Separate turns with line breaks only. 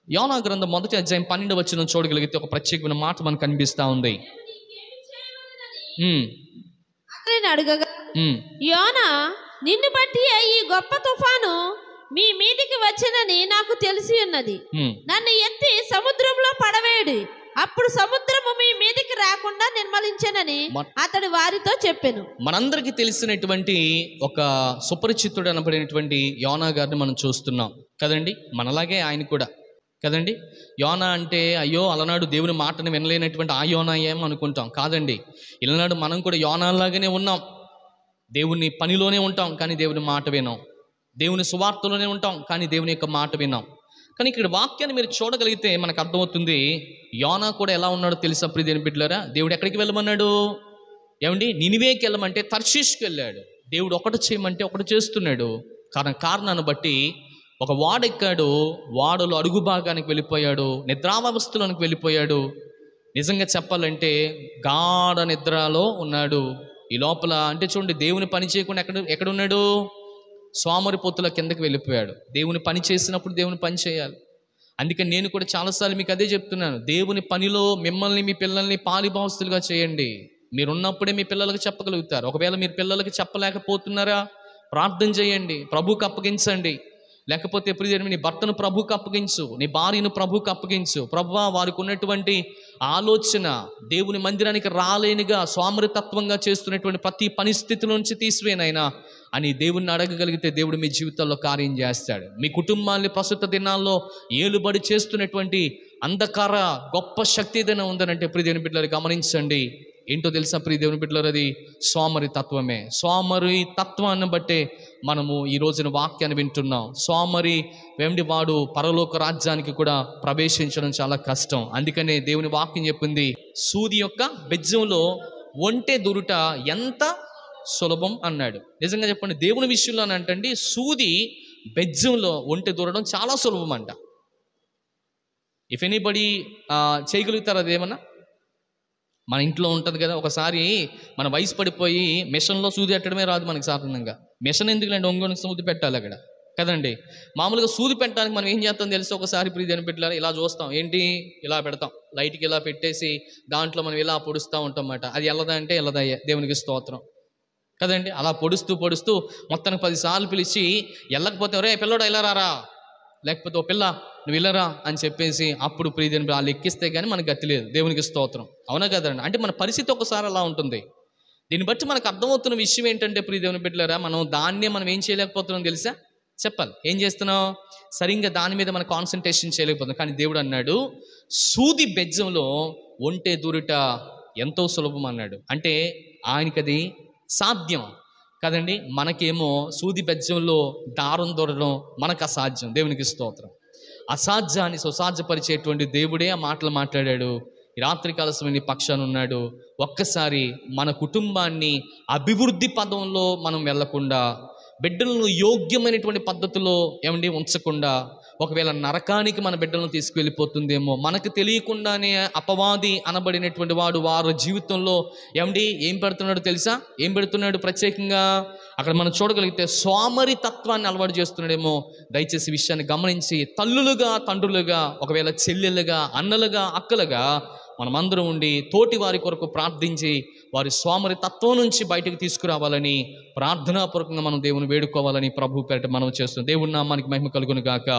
యోనా గ్రంథం 1వ అధ్యాయం 12వ వచనం చూడగలిగితే ఒక ప్రత్యేకమైన మాట మనకు కనిపిస్తా ఉంది.
అతనిని అడగగా, యోనా, నిన్ను బట్టి ఈ గొప్ప తుఫాను మీ మీదికి వచ్చినని నాకు తెలిసి ఉన్నది. నన్ను ఎత్తి సముద్రంలో పడవేయుడి, అప్పుడు సముద్రము మీ మీదికి రాకుండా నిర్మలించనని అతడు వారితో చెప్పెను.
మనందరికీ తెలిసినటువంటి ఒక సుపరిచితుడు అనబడినటువంటి యోనా గారిని మనం చూస్తున్నాం కదండి. మనలాగే ఆయన కూడా కదండి. యోనా అంటే అయ్యో అలనాడు దేవుని మాటను వినలేనటువంటి ఆ యోనా ఏం అనుకుంటాం. కాదండి, ఇలనాడు మనం కూడా యోనాలాగానే ఉన్నాం. దేవుని పనిలోనే ఉంటాం కానీ దేవుని మాట వినాం. దేవుని సువార్తలోనే ఉంటాం కానీ దేవుని యొక్క మాట వినాం. కానీ ఇక్కడ వాక్యాన్ని మీరు చూడగలిగితే మనకు అర్థమవుతుంది, యోనా కూడా ఎలా ఉన్నాడో తెలుసా ప్రియ దేవుని బిడ్డలారా. దేవుడు ఎక్కడికి వెళ్ళమన్నాడు? ఏమండి, నినివేకి వెళ్ళమంటే తర్షీష్కి వెళ్ళాడు. దేవుడు ఒకటి చేయమంటే ఒకటి చేస్తున్నాడు. కారణాన్ని బట్టి ఒక వాడెక్కాడు, వాడలో అడుగు భాగానికి వెళ్ళిపోయాడు, నిద్రావస్థలోనికి వెళ్ళిపోయాడు. నిజంగా చెప్పాలంటే గాఢ నిద్రలో ఉన్నాడు. ఈ లోపల అంటే చూడండి, దేవుని పని చేయకుండా ఎక్కడున్నాడు? సోమరిపోతుల కిందకి వెళ్ళిపోయాడు. దేవుని పని చేసినప్పుడు దేవుని పని చేయాలి. అందుకని నేను కూడా చాలాసార్లు మీకు అదే చెప్తున్నాను, దేవుని పనిలో మిమ్మల్ని మీ పిల్లల్ని పాలిభావస్తులుగా చేయండి. మీరున్నప్పుడే మీ పిల్లలకు చెప్పగలుగుతారు. ఒకవేళ మీరు పిల్లలకి చెప్పలేకపోతున్నారా, ప్రార్థన చేయండి, ప్రభువుకి అప్పగించండి. లేకపోతే ఎప్పుడు నీ భర్తను ప్రభువుకి అప్పగించు, నీ భార్యను ప్రభువుకి అప్పగించు. ప్రభువా, వారికి ఉన్నటువంటి ఆలోచన దేవుని మందిరానికి రాలేనిగా సోమరితత్వంగా చేస్తున్నటువంటి ప్రతి పరిస్థితి నుంచి తీసివేనైనా అని దేవుణ్ణి అడగగలిగితే దేవుడు మీ జీవితంలో కార్యం చేస్తాడు. మీ కుటుంబాన్ని ప్రస్తుత దినాల్లో ఏలుబడి చేస్తున్నటువంటి అంధకార గొప్ప శక్తి ఏదైనా ఉందనంటే ప్రియ దేవుని బిడ్డలారా గమనించండి. ఏంటో తెలుసా ప్రియ దేవుని బిడ్డలారా, అది సోమరి తత్వమే. సోమరి తత్వాన్ని బట్టే మనము ఈ రోజున వాక్యాన్ని వింటున్నాం. సోమరి వాడు పరలోక రాజ్యానికి కూడా ప్రవేశించడం చాలా కష్టం. అందుకనే దేవుని వాక్యం చెప్పింది, సూది యొక్క బెజ్జంలో ఒంటె దురుట ఎంత సులభం అన్నాడు. నిజంగా చెప్పండి, దేవుని విషయంలో అంటండి సూది బెజ్జంలో ఒంటె దూరడం చాలా సులభం అంట. ఇఫ్ ఎనీబడి చేయగలుగుతారు అదేమన్నా? మన ఇంట్లో ఉంటుంది కదా, ఒకసారి మన వయసు పడిపోయి మిషన్లో సూది పెట్టడమే రాదు మనకి సాధారణంగా. మిషన్ ఎందుకులేండి, ఒంగోని సూది పెట్టాలి అక్కడ కదండి. మామూలుగా సూది పెట్టడానికి మనం ఏం చేస్తాం తెలుసు? ఒకసారి ప్రియ దేవుని బిడ్డలారా ఇలా చూస్తాం. ఏంటి, ఇలా పెడతాం, లైట్కి ఇలా పెట్టేసి దాంట్లో మనం ఇలా పొడుస్తూ ఉంటాం అన్నమాట. అది ఎల్లదా అంటే ఎల్లదయ్యా, దేవునికి స్తోత్రం కదండి. అలా పొడుస్తూ మొత్తానికి 10 సార్లు పిలిచి వెళ్ళకపోతే రే పిల్లడు ఇలా రారా, లేకపోతే ఓ పిల్ల నువ్వు వెళ్ళరా అని చెప్పేసి అప్పుడు ప్రియ దేవుని వాళ్ళు ఎక్కిస్తే కానీ మనకు గతి లేదు. దేవునికి స్తోత్రం, అవునా కదండి. అంటే మన పరిస్థితి ఒకసారి అలా ఉంటుంది. దీన్ని బట్టి మనకు అర్థమవుతున్న విషయం ఏంటంటే ప్రియ దేవుని బిడ్డలారా, మనం ఏం చేయలేకపోతున్నాం తెలుసా? చెప్పాలి, ఏం చేస్తున్నాం? సరిగ్గా దాని మీద మనం కాన్సన్ట్రేషన్ చేయలేకపోతున్నాం. కానీ దేవుడు అన్నాడు, సూది బెజ్జంలో ఒంటె దూరుట ఎంతో సులభం అన్నాడు. అంటే ఆయనకి అది సాధ్యం కదండి. మనకేమో సూది బెజ్జంలో దారం దొరడం మనకు అసాధ్యం. దేవునికి స్తోత్రం. అసాధ్యాన్ని సుసాధ్యపరిచేటువంటి దేవుడే ఆ మాటలు మాట్లాడాడు. ఈ రాత్రికాల సమయం నీ పక్షాన ఉన్నాడు. ఒక్కసారి మన కుటుంబాన్ని అభివృద్ధి పదంలో మనం వెళ్లకుండా, బిడ్డలను యోగ్యమైనటువంటి పద్ధతిలో ఉంచకుండా, ఒకవేళ నరకానికి మన బిడ్డలను తీసుకువెళ్ళిపోతుందేమో మనకు తెలియకుండానే అపవాది అనబడినటువంటి వాడు వారి జీవితంలో ఏం పెడుతున్నాడు తెలుసా? ఏం పెడుతున్నాడు ప్రత్యేకంగా అక్కడ మనం చూడగలిగితే సోమరి తత్వాన్ని అలవాటు చేస్తున్నాడేమో. దయచేసి విషయాన్ని గమనించి తల్లులుగా, తండ్రులుగా, ఒకవేళ చెల్లెలుగా, అన్నలుగా, అక్కలుగా మనమందరం ఉండి తోటి వారి కొరకు ప్రార్థించి వారి సోమరి తత్వం నుంచి బయటకు తీసుకురావాలని ప్రార్థనాపూర్వకంగా మనం దేవుని వేడుకోవాలని ప్రభు పేరిట మనం చేస్తున్నాం. దేవుని నామానికి మహిమ కలుగును గాక.